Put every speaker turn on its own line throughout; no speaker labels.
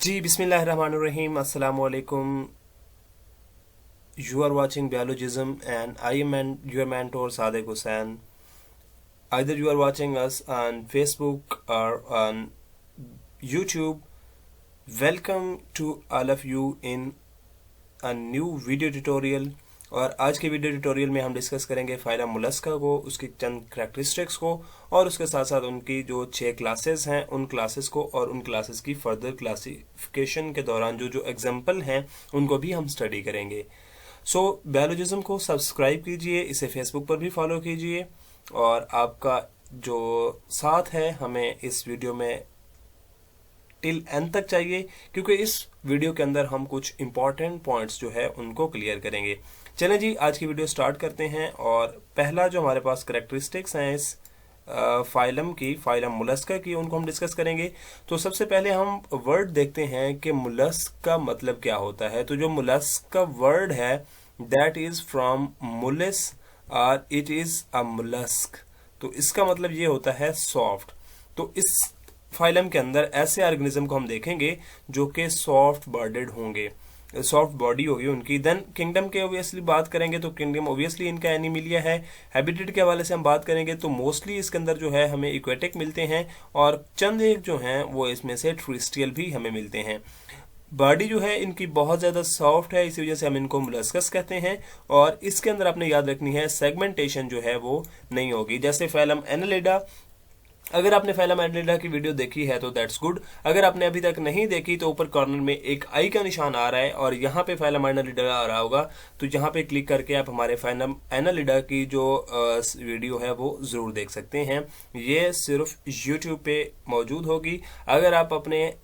जी बिस्मिल्लाहिर्रहमानिर्रहीम अस्सलाम वालेकुम। You are watching Biologism and I am your mentor Sadiq Hussain. Either you are watching us on Facebook or on YouTube. Welcome to all of you in a new video tutorial. और आज के video tutorial में हम discuss करेंगे phylum Mollusca को, उसकी चंद characteristics को और उसके साथ साथ उनकी जो 6 क्लासेस हैं उन क्लासेस को और उन क्लासेस की फर्दर क्लासिफिकेशन के दौरान जो एग्जाम्पल हैं उनको भी हम स्टडी करेंगे। सो बायोलॉजिज्म को सब्सक्राइब कीजिए, इसे फेसबुक पर भी फॉलो कीजिए और आपका जो साथ है हमें इस वीडियो में टिल एंड तक चाहिए, क्योंकि इस वीडियो के अंदर हम कुछ इंपॉर्टेंट पॉइंट्स जो है उनको क्लियर करेंगे। चलें जी, आज की वीडियो स्टार्ट करते हैं। और पहला जो हमारे पास करैक्टरिस्टिक्स हैं इस फाइलम की, फाइलम मोलस्का की, उनको हम डिस्कस करेंगे। तो सबसे पहले हम वर्ड देखते हैं कि मोलस्क का मतलब क्या होता है। तो जो मोलस्क का वर्ड है दैट इज फ्रॉम मोलिस और इट इज अ मोलस्क। तो इसका मतलब ये होता है सॉफ्ट। तो इस फाइलम के अंदर ऐसे ऑर्गेनिज्म को हम देखेंगे जो कि सॉफ्ट बॉडीड होंगे, सॉफ्ट बॉडी होगी उनकी। देन किंगडम के ओबियसली बात करेंगे तो किंगडम ओबियसली इनका एनिमिलिया है। हैबिटेट के हवाले से हम बात करेंगे तो मोस्टली इसके अंदर जो है हमें इक्वेटिक मिलते हैं और चंद एक जो हैं वो इसमें से ट्रिस्टियल भी हमें मिलते हैं। बॉडी जो है इनकी बहुत ज़्यादा सॉफ्ट है, इसी वजह से हम इनको मोलस्कस कहते हैं। और इसके अंदर आपने याद रखनी है सेगमेंटेशन जो है वो नहीं होगी। जैसे फाइलम एनालिडा, अगर आपने फाइलम एनालिडा की वीडियो देखी है तो दैट्स गुड। अगर आपने अभी तक नहीं देखी तो ऊपर कॉर्नर में एक आई का निशान आ रहा है और यहाँ पे फाइलम एनालिडा आ रहा होगा, तो यहाँ पे क्लिक करके आप हमारे फाइलम एनालिडा की जो वीडियो है वो जरूर देख सकते हैं। ये सिर्फ यूट्यूब पे मौजूद होगी। अगर आप अपने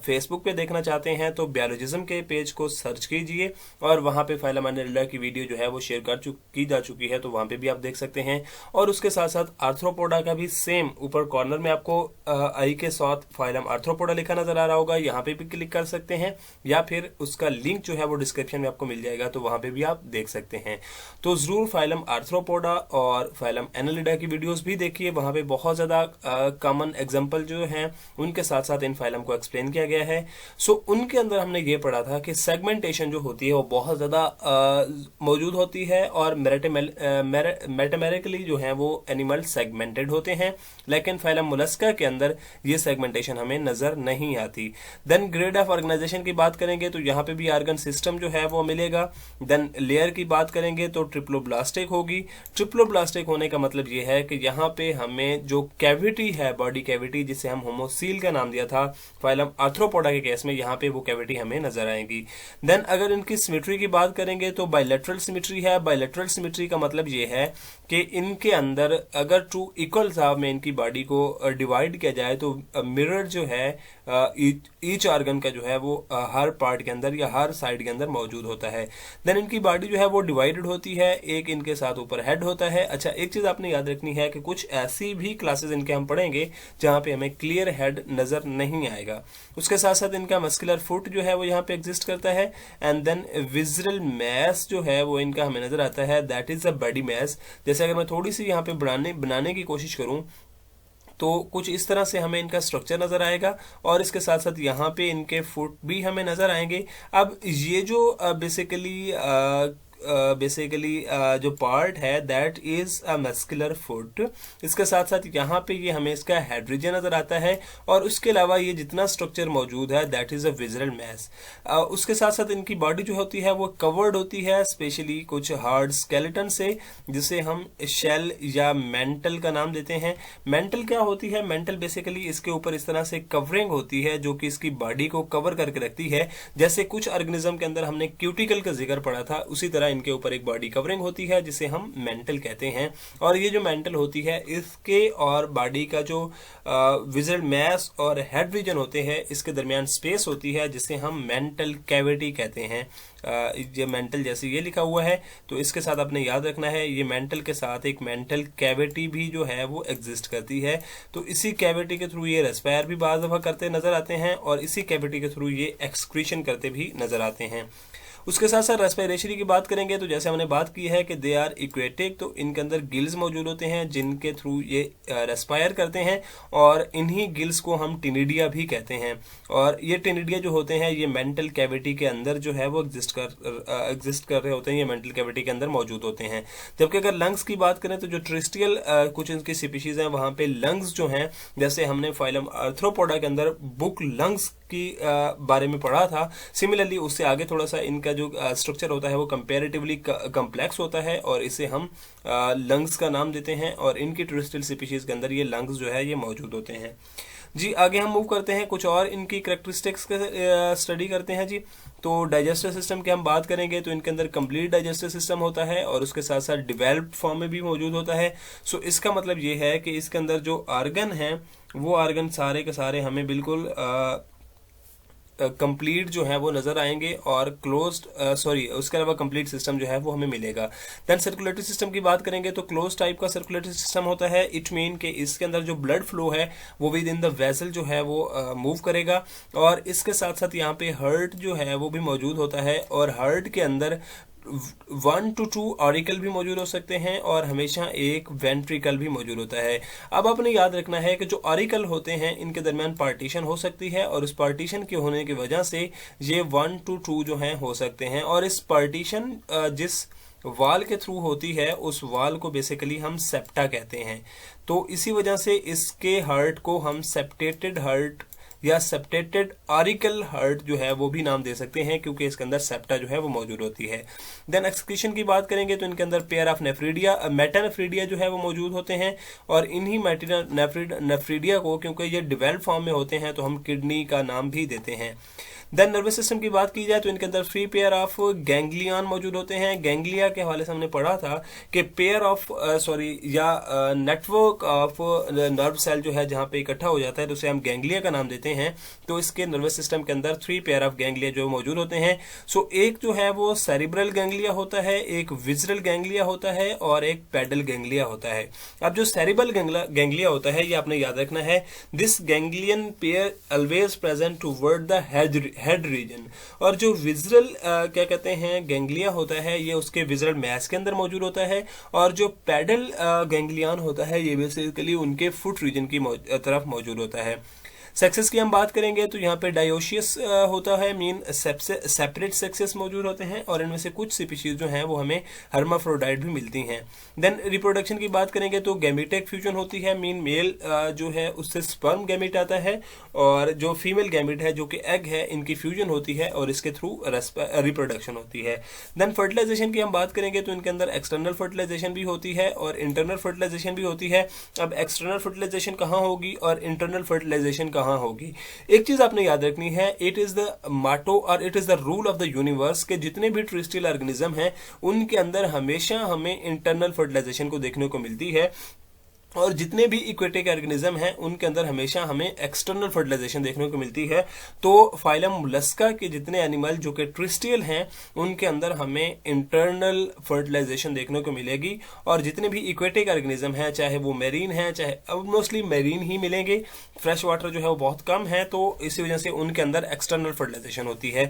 फेसबुक पे देखना चाहते हैं तो बायोलॉजिज्म के पेज को सर्च कीजिए और वहाँ पे फाइलम एनालिडा की वीडियो जो है वो शेयर की जा चुकी है, तो वहाँ पे भी आप देख सकते हैं। और उसके साथ साथ आर्थ्रोपोडा का भी सेम ऊपर कॉर्नर में आपको आई के साथ फाइलम आर्थ्रोपोडा लिखा नजर आ रहा होगा, यहाँ पे भी क्लिक कर सकते हैं या फिर उसका लिंक जो है वो डिस्क्रिप्शन में आपको मिल जाएगा, तो वहां पे भी आप देख सकते हैं। तो जरूर फाइलम आर्थ्रोपोडा और फाइलम एनालिडा की वीडियोस भी देखिए, वहां पे बहुत ज्यादा कॉमन एग्जांपल जो हैं उनके साथ साथ इन फाइलम को एक्सप्लेन किया गया है। सो उनके अंदर हमने ये पढ़ा था कि सेगमेंटेशन जो होती है वो बहुत ज्यादा मौजूद होती है और मेटामेरिकली जो है वो एनिमल सेगमेंटेड होते हैं, लेकिन फाइलम मोलस्का के अंदर ये सेगमेंटेशन हमें नजर नहीं आती। देन ग्रेड ऑफ ऑर्गेनाइजेशन की बात करेंगे तो यहाँ पे भी ऑर्गन सिस्टम जो है वो मिलेगा। देन लेयर की बात करेंगे तो ट्रिप्लोब्लास्टिक होगी। ट्रिप्लोब्लास्टिक होने का मतलब ये है कि यहाँ पे हमें जो कैविटी है, बॉडी कैविटी, जिसे हम होमोसील का नाम दिया था फाइलम आर्थ्रोपोडा के केस में, यहाँ पे वो कैविटी हमें नजर आएगी। देन अगर इनकी सिमेट्री की बात करेंगे तो बायलैटरल सिमेट्री है। बायलैटरल सिमेट्री का मतलब ये है कि इनके अंदर अगर 2 इक्वल हिसाब में इनकी बॉडी को डिवाइड किया जाए तो मिरर जो है ईच ऑर्गन का जो है वो हर पार्ट के अंदर या हर साइड के अंदर मौजूद होता है। देन इनकी बॉडी जो है वो डिवाइडेड होती है, एक इनके साथ ऊपर हेड होता है। अच्छा, एक चीज आपने याद रखनी है कि कुछ ऐसी भी क्लासेस इनके हम पढ़ेंगे जहां पे हमें क्लियर हेड नजर नहीं आएगा। उसके साथ साथ इनका मस्कुलर फुट जो है वो यहाँ पे एग्जिस्ट करता है। एंड देन विजरल मैस जो है वो इनका हमें नजर आता है, that is a body mass. जैसे अगर मैं थोड़ी सी यहाँ पे बनाने की कोशिश करूं तो कुछ इस तरह से हमें इनका स्ट्रक्चर नजर आएगा और इसके साथ साथ यहाँ पे इनके फुट भी हमें नजर आएंगे। अब ये जो बेसिकली जो पार्ट है that is a muscular foot. इसके साथ साथ यहाँ पे ये हमें इसका हेड रीजन नजर आता है और उसके अलावा ये जितना स्ट्रक्चर मौजूद है that is a visceral mass. उसके साथ साथ इनकी बॉडी जो होती है वो कवर्ड होती है स्पेशली कुछ हार्ड स्केलेटन से, जिसे हम शेल या मेंटल का नाम देते हैं। मेंटल क्या होती है? मेंटल बेसिकली इसके ऊपर इस तरह से कवरिंग होती है जो कि इसकी बॉडी को कवर करके रखती है। जैसे कुछ ऑर्गेनिज्म के अंदर हमने क्यूटिकल का जिक्र पढ़ा था, उसी तरह इनके ऊपर एक बॉडी कवरिंग होती है जिसे हम मेंटल कहते हैं। और ये जो मेंटल होती है इसके और बॉडी का जो विजरल मैस और हेड रीजन होते हैं इसके दरमियान स्पेस होती है जिसे हम मेंटल कैविटी कहते हैं। ये मेंटल जैसे ये लिखा हुआ है तो इसके साथ आपने याद रखना है ये मेंटल के साथ एक मेंटल कैविटी भी जो है वो एग्जिस्ट करती है। तो इसी कैविटी के थ्रू ये रेस्पायर भी बाज़ दफा करते नजर आते हैं और इसी कैविटी के थ्रू ये एक्सक्रीशन करते भी नजर आते हैं। उसके साथ साथ रेस्पिरेटरी की बात करेंगे तो जैसे हमने बात की है कि दे आर इक्वेटिक, तो इनके अंदर गिल्स मौजूद होते हैं जिनके थ्रू ये रेस्पायर करते हैं, और इन्हीं गिल्स को हम टिनिडिया भी कहते हैं। और ये टिनिडिया जो होते हैं ये मेंटल कैविटी के अंदर जो है वो एग्जिस्ट कर रहे होते हैं, ये मेंटल कैविटी के अंदर मौजूद होते हैं। जबकि अगर लंग्स की बात करें तो जो ट्रिस्टियल कुछ इनकी स्पीशीज हैं वहां पे लंग्स जो हैं, जैसे हमने फाइलम आर्थ्रोपोडा के अंदर बुक लंग्स की बारे में पढ़ा था, सिमिलरली उससे आगे थोड़ा सा इनका जो स्ट्रक्चर होता है वो कंपेरेटिवली कम्प्लेक्स होता है, और इसे हम लंग्स का नाम देते हैं, और इनकी ट्रिस्टियल स्पीशीज के अंदर ये लंग्स जो है ये मौजूद होते हैं। जी आगे हम मूव करते हैं, कुछ और इनकी कैरेक्टरिस्टिक्स स्टडी करते हैं जी। तो डाइजेस्टिव सिस्टम की हम बात करेंगे तो इनके अंदर कंप्लीट डाइजेस्टिव सिस्टम होता है, और उसके साथ साथ डेवलप्ड फॉर्म में भी मौजूद होता है। सो इसका मतलब ये है कि इसके अंदर जो ऑर्गन हैं वो ऑर्गन सारे के सारे हमें बिल्कुल कंप्लीट जो है वो नजर आएंगे, और उसके अलावा कंप्लीट सिस्टम जो है वो हमें मिलेगा। देन सर्कुलेटरी सिस्टम की बात करेंगे तो क्लोज टाइप का सर्कुलेटरी सिस्टम होता है। इट मीन कि इसके अंदर जो ब्लड फ्लो है वो विद इन द वेसल जो है वो मूव करेगा, और इसके साथ साथ यहाँ पे हार्ट जो है वो भी मौजूद होता है, और हार्ट के अंदर 1 to 2 ऑरिकल भी मौजूद हो सकते हैं, और हमेशा एक वेंट्रिकल भी मौजूद होता है। अब आपने याद रखना है कि जो ऑरिकल होते हैं इनके दरमियान पार्टीशन हो सकती है, और उस पार्टीशन के होने की वजह से ये 1 to 2 जो हैं हो सकते हैं, और इस पार्टीशन जिस वाल के थ्रू होती है उस वाल को बेसिकली हम सेप्टा कहते हैं। तो इसी वजह से इसके हार्ट को हम सेप्टेटेड हार्ट या सेप्टेटेड ऑरिकल हार्ट जो है वो भी नाम दे सकते हैं, क्योंकि इसके अंदर सेप्टा जो है वो मौजूद होती है। देन एक्सक्रीशन की बात करेंगे तो इनके अंदर पेयर ऑफ मेटानेफ्रीडिया जो है वो मौजूद होते हैं, और इन्हीं मेटानेफ्रीडिया को, क्योंकि ये डेवलप फॉर्म में होते हैं, तो हम किडनी का नाम भी देते हैं। देन नर्वस सिस्टम की बात की जाए तो इनके अंदर 3 पेयर ऑफ गैंग्लियन मौजूद होते हैं। गैंग्लिया के हवाले से हमने पढ़ा था कि pair of network of nerve cell जो है जहां पे इकट्ठा हो जाता है तो उसे हम गैंग्लिया का नाम देते हैं। तो इसके नर्वस सिस्टम के अंदर 3 पेयर ऑफ गैंग्लिया जो मौजूद होते हैं। सो एक जो है वो सेरिब्रल गैंग्लिया होता है, एक विजरल गैंग्लिया होता है, और एक पेडल गैंग्लिया होता है। अब जो सेरिब्रल गैंग्लिया होता है ये आपने याद रखना है, this ganglion pair always present toward the head region, और जो विजरल क्या कहते हैं गैंग्लिया होता है ये उसके विजरल मैस के अंदर मौजूद होता है, और जो पेडल गैंग्लियन होता है ये बेसिकली उनके फुट रीजन की तरफ मौजूद होता है। सेक्सेस की हम बात करेंगे तो यहाँ पे डायोशियस होता है, मीन सेपरेट सेक्सेस मौजूद होते हैं, और इनमें से कुछ स्पीशीज जो हैं वो हमें हर्माफ्रोडाइट भी मिलती हैं। देन रिप्रोडक्शन की बात करेंगे तो गैमेटिक फ्यूजन होती है, मीन मेल जो है उससे स्पर्म गैमेट आता है, और जो फीमेल गैमेट है जो कि एग है इनकी फ्यूजन होती है, और इसके थ्रू रिप्रोडक्शन होती है। देन फर्टिलाइजेशन की हम बात करेंगे तो इनके अंदर एक्सटर्नल फर्टिलाइजेशन भी होती है और इंटरनल फर्टिलाइजेशन भी होती है। अब एक्सटर्नल फर्टिलाइजेशन कहाँ होगी और इंटरनल फर्टिलाइजेशन कहाँ होगी, एक चीज आपने याद रखनी है, इट इज द माटो और it is the rule of the universe के जितने भी ट्रिस्टियल ऑर्गेनिज्म हैं उनके अंदर हमेशा हमें इंटरनल फर्टिलाइजेशन को देखने को मिलती है, और जितने भी इक्वेटिक ऑर्गेनिज्म हैं उनके अंदर हमेशा हमें एक्सटर्नल फर्टिलाइजेशन देखने को मिलती है। तो फाइलम मोलस्का के जितने एनिमल जो कि ट्रिस्टियल हैं उनके अंदर हमें इंटरनल फर्टिलाइजेशन देखने को मिलेगी, और जितने भी इक्वेटिक ऑर्गेनिज्म हैं चाहे वो मेरीन हैं, चाहे अब मोस्टली मेरीन ही मिलेंगे, फ्रेश वाटर जो है वो बहुत कम है, तो इसी वजह से उनके अंदर एक्सटर्नल फर्टिलाइजेशन होती है।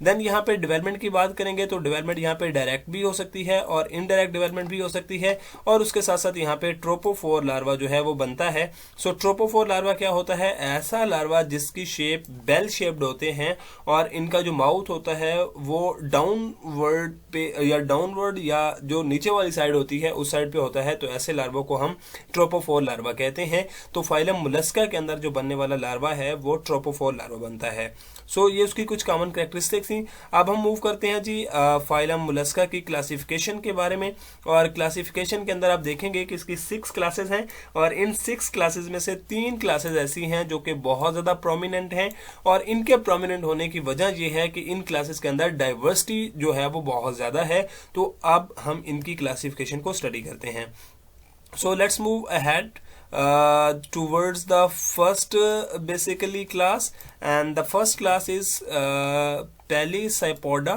देन यहाँ पे डेवलपमेंट की बात करेंगे तो डेवलपमेंट यहाँ पे डायरेक्ट भी हो सकती है और इनडायरेक्ट डेवलपमेंट भी हो सकती है, और उसके साथ साथ यहाँ पे ट्रोपोफोर लार्वा जो है वो बनता है। सो ट्रोपोफोर लार्वा क्या होता है, ऐसा लार्वा जिसकी शेप बेल शेप्ड होते हैं, और इनका जो माउथ होता है वो डाउनवर्ड पे या जो नीचे वाली साइड होती है उस साइड पे होता है, तो ऐसे लार्वा को हम ट्रोपोफोर लार्वा कहते हैं। तो फाइलम मोलस्का के अंदर जो बनने वाला लार्वा है वो ट्रोपोफोर लार्वा बनता है। सो ये उसकी कुछ कॉमन कैरेक्टरिस्टिक्स थी। अब हम मूव करते हैं जी फाइलम मोलस्का की क्लासिफिकेशन के बारे में, और क्लासिफिकेशन के अंदर आप देखेंगे कि इसकी 6 क्लासेस हैं, और इन 6 क्लासेस में से 3 क्लासेस ऐसी हैं जो कि बहुत ज्यादा प्रोमिनेंट हैं, और इनके प्रोमिनेंट होने की वजह यह है कि इन क्लासेस के अंदर डाइवर्सिटी जो है वो बहुत ज्यादा है। तो अब हम इनकी क्लासिफिकेशन को स्टडी करते हैं। So let's move ahead towards the first basically class, and the first class is Pelicypoda।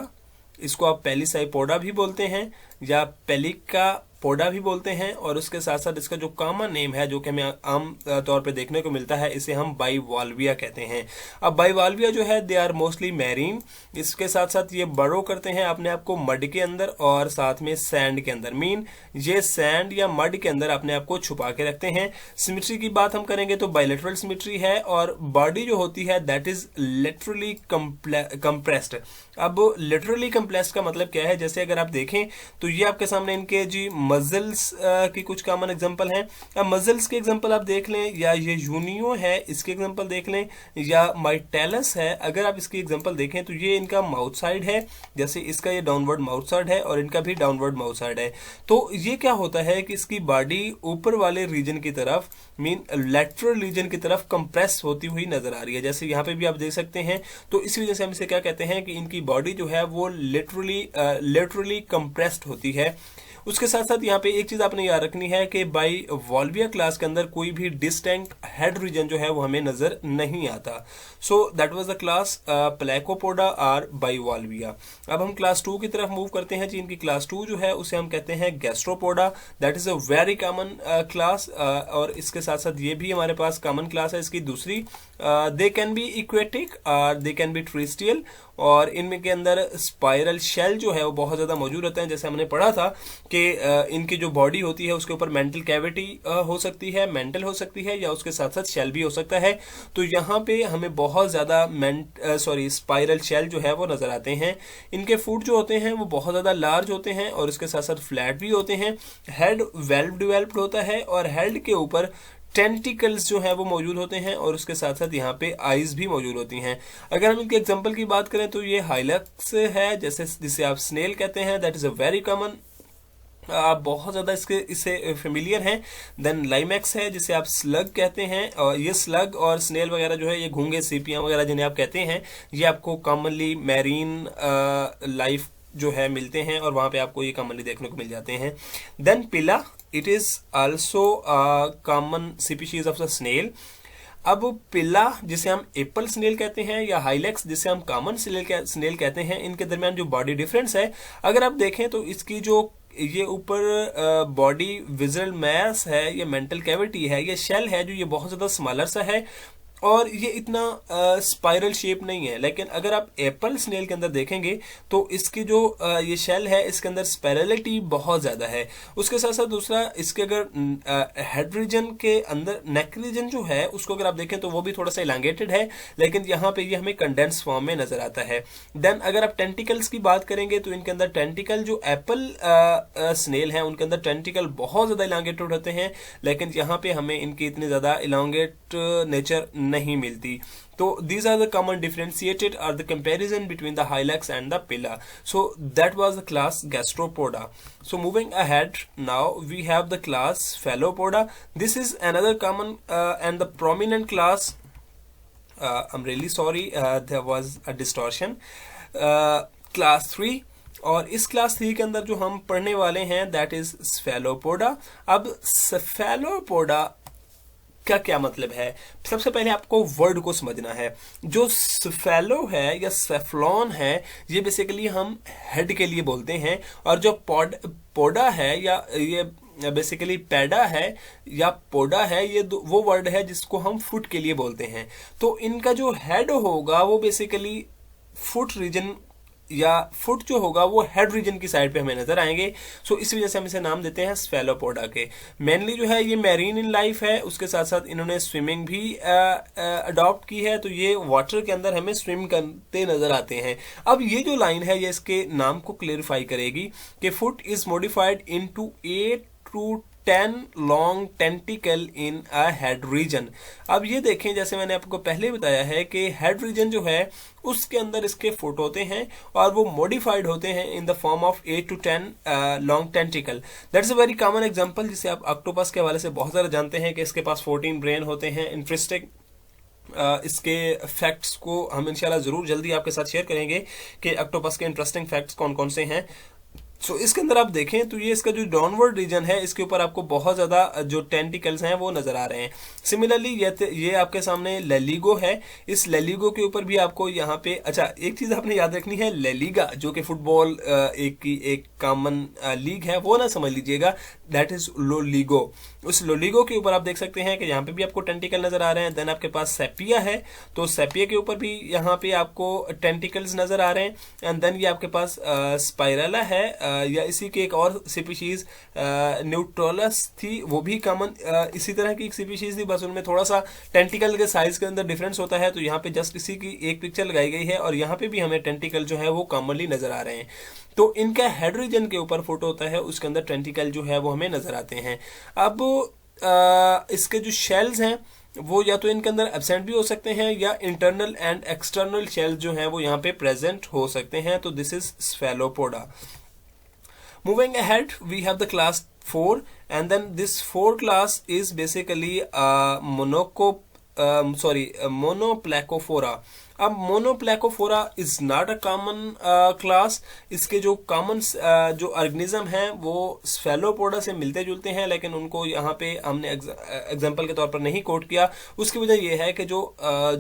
इसको आप पेलीसाइपोडा भी बोलते हैं या पेलिका पोडा भी बोलते हैं, और उसके साथ साथ इसका जो कॉमन नेम है जो कि हमें आम तौर पे देखने को मिलता है, इसे हम बाइवाल्विया कहते हैं। अब बाइवाल्विया जो है दे आर मोस्टली मैरीन। इसके साथ साथ ये बरो करते हैं अपने आप को मड के अंदर और साथ में सैंड के अंदर। मीन ये सैंड या मड के अंदर अपने आप को छुपा के रखते हैं। सिमेट्री की बात हम करेंगे तो बायलैटरल सिमेट्री है, और बॉडी जो होती है दैट इज लिटरली कंप्रेस्ड। अब लिटरली कंप्रेस्ड का मतलब क्या है, जैसे अगर आप देखें तो ये आपके सामने इनके जी मजल्स की कुछ कॉमन एग्जांपल हैं। अब मजल्स के एग्जांपल आप देख लें, या ये यूनियो है इसके एग्जांपल देख लें, या माइटेलस है अगर आप इसकी एग्जांपल देखें तो ये इनका माउथ साइड है, जैसे इसका ये डाउनवर्ड माउथ साइड है और इनका भी डाउनवर्ड माउथ साइड है। तो ये क्या होता है कि इसकी बॉडी ऊपर वाले रीजन की तरफ, मीन लेटरल रीजन की तरफ कंप्रेस होती हुई नजर आ रही है, जैसे यहाँ पे भी आप देख सकते हैं। तो इस वजह से हम इसे क्या कहते हैं कि इनकी बॉडी जो है वो लिटरली कंप्रेस्ड होती है। उसके साथ साथ यहाँ पे एक चीज आपने याद रखनी है कि बाइवाल्विया क्लास के अंदर कोई भी डिस्टिंक्ट हेड रीजन जो है वो हमें नजर नहीं आता। So that was the class Placophora और बाइवाल्विया। अब हम क्लास 2 की तरफ मूव करते हैं जी। इनकी क्लास 2 जो है उसे हम कहते हैं Gastropoda. That is a very common class, और इसके साथ साथ ये भी हमारे पास कॉमन क्लास है इसकी दूसरी। दे कैन बी इक्वेटिक और दे कैन बी ट्रिस्टियल, और इनमें के अंदर स्पाइरल शेल जो है वो बहुत ज्यादा मौजूद होते हैं। जैसे हमने पढ़ा था कि इनकी जो बॉडी होती है उसके ऊपर मेंटल कैविटी हो सकती है, मेंटल हो सकती है, या उसके साथ साथ शेल भी हो सकता है। तो यहाँ पे हमें बहुत ज्यादा स्पाइरल शेल जो है वो नजर आते हैं। इनके फुट जो होते हैं वो बहुत ज्यादा लार्ज होते हैं और इसके साथ साथ फ्लैट भी होते हैं। हेड वेल डेवलप्ड होता है और हेड के ऊपर टेंटिकल्स जो है वो मौजूद होते हैं, और उसके साथ साथ यहाँ पे आईज भी मौजूद होती हैं। अगर हम इनके एग्जांपल की बात करें तो ये हाइलक्स है, जैसे जिसे आप स्नेल कहते हैं, that is a very common, आप बहुत ज्यादा इससे फेमिलियर हैं। देन लाइमैक्स है जिसे आप स्लग कहते हैं, और ये स्लग और स्नेल वगैरह जो है ये घूंगे सीपियां वगैरह जिन्हें आप कहते हैं, ये आपको कॉमनली मैरीन लाइफ जो है मिलते हैं और वहां पे आपको ये कॉमनली देखने को मिल जाते हैं। Then pila, it is also common species of the snail. अब पिल्ला जिसे हम एप्पल स्नेल कहते हैं या हाइलेक्स जिसे हम कॉमन स्नेल कहते हैं, इनके दरमियान जो बॉडी डिफरेंस है अगर आप देखें तो इसकी जो ये ऊपर बॉडी विजुअल मैस है, ये मेंटल कैविटी है, ये शेल है जो ये बहुत ज्यादा स्मॉलर सा है और ये इतना स्पाइरल शेप नहीं है। लेकिन अगर आप एप्पल स्नेल के अंदर देखेंगे तो इसकी जो ये शेल है इसके अंदर स्पाइरलिटी बहुत ज्यादा है। उसके साथ साथ दूसरा इसके अगर हेड रीजन के अंदर नेक रीजन जो है उसको अगर आप देखें तो वो भी थोड़ा सा इलांगेटेड है, लेकिन यहाँ पे ये हमें कंडेंस फॉर्म में नजर आता है। देन अगर आप टेंटिकल्स की बात करेंगे तो इनके अंदर टेंटिकल जो एप्पल स्नेल है उनके अंदर टेंटिकल बहुत ज्यादा इलांगेटेड होते हैं, लेकिन यहाँ पे हमें इनकी इतनी ज्यादा इलांगेट नेचर नहीं मिलती। तो these are the common differentiated or the comparison between the hylax and the pilla. So that was the class gastropoda. So moving ahead, now we have the class phallopoda. This is another common and the prominent class. I'm really sorry, there was a distortion. Class 3, और इस class 3 के अंदर जो हम पढ़ने वाले हैं that is स्फेलोपोडा। अब स्फेलोपोडा का क्या मतलब है, सबसे पहले आपको वर्ड को समझना है। जो स्फेलो है या सेफ्लॉन है ये बेसिकली हम हेड के लिए बोलते हैं, और जो पोडा है या ये बेसिकली पैडा है या पोडा है ये वो वर्ड है जिसको हम फुट के लिए बोलते हैं। तो इनका जो हेड होगा वो बेसिकली फुट रीजन या फुट जो होगा वो हेड रीजन की साइड पे हमें नजर आएंगे। सो इस वजह से हम इसे नाम देते हैं स्फेलोपोडा के। मेनली जो है ये मैरीन इन लाइफ है, उसके साथ साथ इन्होंने स्विमिंग भी अडॉप्ट की है, तो ये वाटर के अंदर हमें स्विम करते नजर आते हैं। अब ये जो लाइन है ये इसके नाम को क्लेरिफाई करेगी कि foot is modified into 8 to 10 long tentacle in a head region. अब ये देखें जैसे मैंने आपको पहले बताया है कि हेड रीजन जो है उसके अंदर इसके फुट होते हैं और वो मॉडिफाइड होते हैं in the form of 8 to 10 long tentacle. That's a very common example जिसे आप ऑक्टोपस के हवाले से बहुत ज़्यादा जानते हैं कि इसके पास 14 ब्रेन होते हैं। इंटरेस्टिंग इसके फैक्ट्स को हम इंशाल्लाह ज़रूर जल्दी आपके साथ शेयर करेंगे कि ऑक्टोपस के इंटरेस्टिंग फैक्ट्स कौन कौन से हैं। सो इसके अंदर आप देखें तो ये इसका जो डाउनवर्ड रीजन है इसके ऊपर आपको बहुत ज्यादा जो टेंटिकल्स हैं वो नजर आ रहे हैं। सिमिलरली ये आपके सामने लेलिगो है। इस लेलिगो के ऊपर भी आपको यहाँ पे, अच्छा एक चीज आपने याद रखनी है, लेलिगा जो कि फुटबॉल एक कॉमन लीग है वो ना समझ लीजिएगा, दैट इज लोलिगो। उस लोलिगो के ऊपर आप देख सकते हैं कि यहाँ पे भी आपको टेंटिकल नजर आ रहे हैं। देन आपके पास सेपिया है, तो सेपिया के ऊपर भी यहाँ पे आपको टेंटिकल्स नजर आ रहे हैं। एंड देन ये आपके पास स्पाइरला है, या इसी के एक और स्पीशीज न्यूट्रोलस थी, वो भी कॉमन इसी तरह की एक स्पीशीज थी, बस उनमें थोड़ा सा टेंटिकल के साइज के अंदर डिफरेंस होता है। तो यहाँ पे जस्ट इसी की एक पिक्चर लगाई गई है और यहाँ पे भी हमें टेंटिकल जो है वो कॉमनली नजर आ रहे हैं। तो इनका हेड रीजन के ऊपर फोटो होता है, उसके अंदर टेंटिकल जो है वो हमें नजर आते हैं। अब इसके जो शेल्स हैं वो या तो इनके अंदर एब्सेंट भी हो सकते हैं या इंटरनल एंड एक्सटर्नल शेल्स जो हैं वो यहाँ पे प्रेजेंट हो सकते हैं। तो this is Scaphopoda. Moving ahead, we have the class 4, and then this 4 class is basically Monoplacophora. अब Monoplacophora is not a common class. इसके जो कॉमन जो ऑर्गेनिज्म हैं वो स्फेलोपोडा से मिलते जुलते हैं, लेकिन उनको यहाँ पे हमने एग्जांपल के तौर पर नहीं कोट किया। उसकी वजह यह है कि जो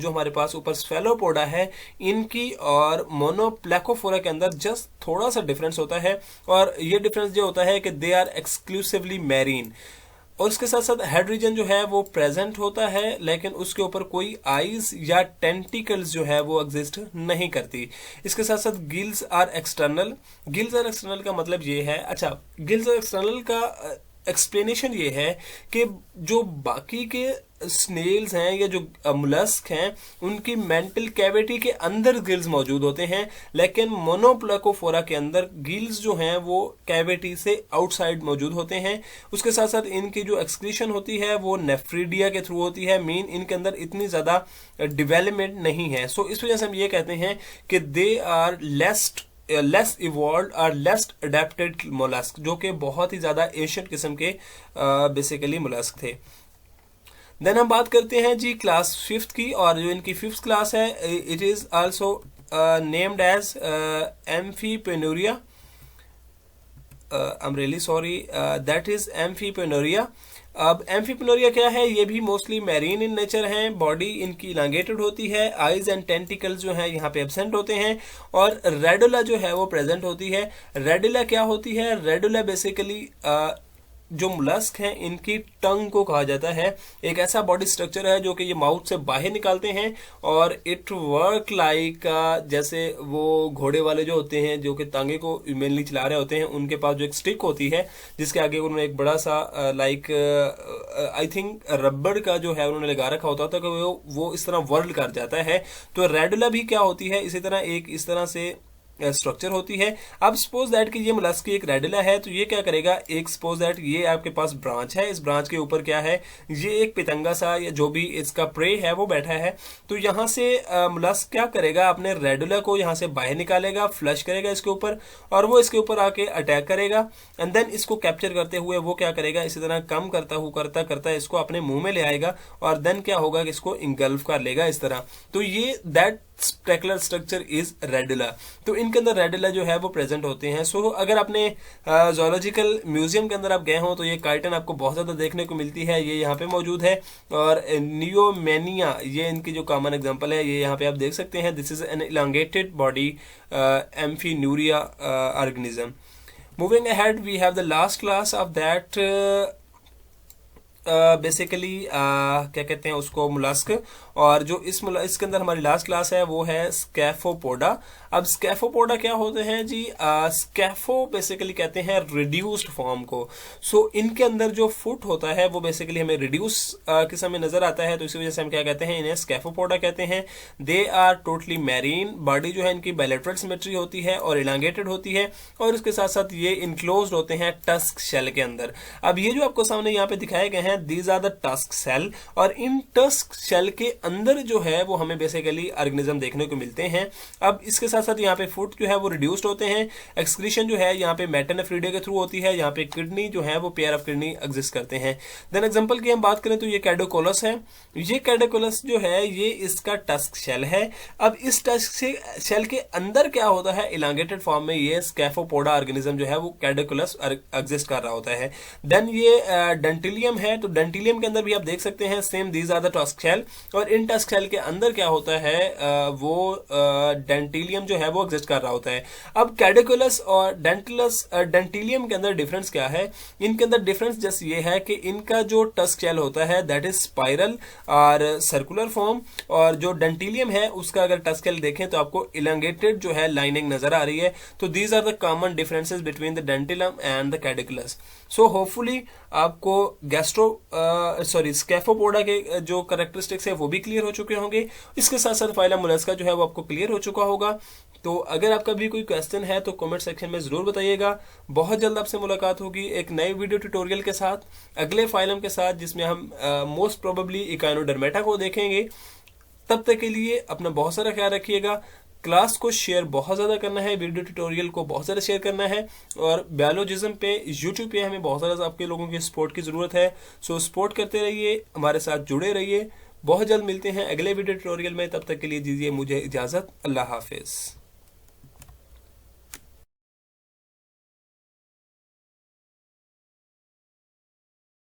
हमारे पास ऊपर स्फेलोपोडा है इनकी और मोनोप्लेकोफोरा के अंदर जस्ट थोड़ा सा डिफरेंस होता है, और ये डिफरेंस जो होता है कि दे आर एक्सक्लूसिवली मैरीन। और उसके साथ साथ हेड रीजन जो है वो प्रेजेंट होता है, लेकिन उसके ऊपर कोई आईज या टेंटिकल्स जो है वो एग्जिस्ट नहीं करती। इसके साथ साथ gills are external. Gills are external का मतलब ये है, अच्छा गिल्स आर एक्सटर्नल का एक्सप्लेनेशन ये है कि जो बाकी के स्नेल्स हैं या जो मोलस्क हैं उनकी मेंटल कैविटी के अंदर गिल्स मौजूद होते हैं, लेकिन मोनोप्लेकोफोरा के अंदर गिल्स जो हैं वो कैविटी से आउटसाइड मौजूद होते हैं। उसके साथ साथ इनकी जो एक्सक्रीशन होती है वो नेफ्रीडिया के थ्रू होती है। मीन इनके अंदर इतनी ज्यादा डेवलपमेंट नहीं है। सो इस वजह से हम ये कहते हैं कि दे आर लेस इवॉल्व और लेस अडेप्टेड मोलस्क, जो कि बहुत ही ज्यादा एशियन किस्म के बेसिकली मोलस्क थे। देन हम बात करते हैं जी क्लास 5th की, और जो इनकी 5th क्लास है it is also named as Amphineura. I am really sorry, that is Amphineura. अब एम्फीपेनोरिया क्या है, ये भी मोस्टली मैरीन इन नेचर हैं। बॉडी इनकी इलांगेटेड होती है, आईज एंड टेंटिकल्स जो हैं यहाँ पे एब्सेंट होते हैं, और रेडुला जो है वो प्रेजेंट होती है। रेडुला क्या होती है, रेडुला बेसिकली जो मोलस्क हैं इनकी टंग को कहा जाता है। एक ऐसा बॉडी स्ट्रक्चर है जो कि ये माउथ से बाहर निकालते हैं, और इट वर्क लाइक जैसे वो घोड़े वाले जो होते हैं जो कि तांगे को मेनली चला रहे होते हैं, उनके पास जो एक स्टिक होती है जिसके आगे उन्होंने एक बड़ा सा लाइक आई थिंक रबड़ का जो है उन्होंने लगा रखा होता है, तो वो इस तरह वर्ल्ड कर जाता है। तो रेडुला भी क्या होती है, इसी तरह एक इस तरह से स्ट्रक्चर होती है। अब सपोज दैट कि ये मोलस्क की एक रेडुला है, तो ये क्या करेगा, एक सपोज दैट ये आपके पास ब्रांच है, इस ब्रांच के ऊपर क्या है, ये एक पितंगा सा या जो भी इसका प्रे है वो बैठा है। तो यहाँ से मोलस्क क्या करेगा, अपने रेडुला को यहाँ से बाहर निकालेगा, फ्लश करेगा इसके ऊपर, और वो इसके ऊपर आके अटैक करेगा, एंड देन इसको कैप्चर करते हुए वो क्या करेगा, इसी तरह कम करता करता इसको अपने मुंह में ले आएगा, और देन क्या होगा कि इसको इंगल्फ कर लेगा इस तरह। तो ये that specular structure is radula. तो इनके अंदर रेडुला जो है वो प्रेजेंट होते हैं। सो अगर आपने ज़ूलॉजिकल म्यूजियम के अंदर आप गए हो तो ये काइटन आपको बहुत ज्यादा देखने को मिलती है, ये यहाँ पे मौजूद है। और नियोमेनिया ये इनकी जो कॉमन एग्जांपल है, ये यहाँ पे आप देख सकते हैं। This is an elongated body Amphineura organism. Moving ahead we have the last class of that basically क्या कहते हैं उसको, मोलस्क। और जो इसके अंदर हमारी लास्ट क्लास है वो है स्कैफोपोडा। अब स्कैफोपोडा क्या होते हैं जी, स्कैफो बेसिकली कहते हैं रिड्यूस्ड फॉर्म को। सो इनके अंदर जो फुट होता है वो बेसिकली हमें रिड्यूस किस्म में नजर आता है, तो इसी वजह से हम क्या कहते हैं, इन्हें स्कैफोपोडा कहते हैं। They are totally marine. Body जो है इनकी बायलैटरल सिमेट्री होती है और इलांगेटेड होती है, और इसके साथ साथ ये इनक्लोज्ड होते हैं टस्क शेल के अंदर। अब ये जो आपको सामने यहाँ पे दिखाए गए हैं हैं these are the tusk shell, और इन टस्क सेल के अंदर जो है वो हमें बेसिकली ऑर्गेनिज्म देखने को मिलते हैं। अब इसके साथ साथ यहाँ पे फूड जो है वो रिड्यूस्ड होते हैं, एक्सक्रीशन जो है यहाँ पे मेटानेफ्रीडिया के थ्रू होती है, यहाँ पे किडनी जो है वो पेयर ऑफ किडनी एग्जिस्ट करते हैं। देन एग्जांपल की हम बात करें तो ये कैडोकोलस है, ये कैडोकोलस जो है ये इसका टस्क शेल है। अब इस टस्क शेल के अंदर क्या होता है, इलांगेटेड फॉर्म में ये स्कैफोपोडा ऑर्गेनिज्म जो है वो कैडोकोलस एग्जिस्ट कर रहा होता है। देन ये डेंटिलियम है, तो डेंटिलियम के अंदर भी आप देख सकते हैं same these are the tusk shell, और इन टस्क शेल के अंदर क्या होता है वो डेंटिलियम जो है वो एग्जिस्ट कर रहा होता है। अब कैडोकुलस और डेंटिलियम के अंदर डिफरेंस क्या है, इनके अंदर डिफरेंस जस्ट ये है कि इनका जो टस्क शेल होता है दैट इज स्पाइरल और सर्कुलर फॉर्म, और जो डेंटिलियम है उसका अगर टस्क शेल देखें तो आपको इलांगेटेड जो है लाइनिंग नजर आ रही है। तो these are the common differences between the Dentalium and the Cadulus. So hopefully आपको स्कैफोपोडा के जो कैरेक्टरिस्टिक्स है वो भी क्लियर हो चुके होंगे। इसके साथ साथ फाइलम मोलस्का जो है वो आपको क्लियर हो चुका होगा। तो अगर आपका भी कोई क्वेश्चन है तो कमेंट सेक्शन में जरूर बताइएगा। बहुत जल्द आपसे मुलाकात होगी एक नए वीडियो ट्यूटोरियल के साथ, अगले फाइलम के साथ, जिसमें हम मोस्ट प्रोबेबली इकाइनोडर्मेटा को देखेंगे। तब तक के लिए अपना बहुत सारा ख्याल रखिएगा। क्लास को शेयर बहुत ज़्यादा करना है, वीडियो ट्यूटोरियल को बहुत ज़्यादा शेयर करना है, और बायोलॉजिज्म पे यूट्यूब पे हमें बहुत ज़्यादा आपके लोगों की सपोर्ट की ज़रूरत है। सो सपोर्ट करते रहिए, हमारे साथ जुड़े रहिए। बहुत जल्द मिलते हैं अगले वीडियो ट्यूटोरियल में, तब तक के लिए दीजिए मुझे इजाज़त। अल्लाह हाफिज़।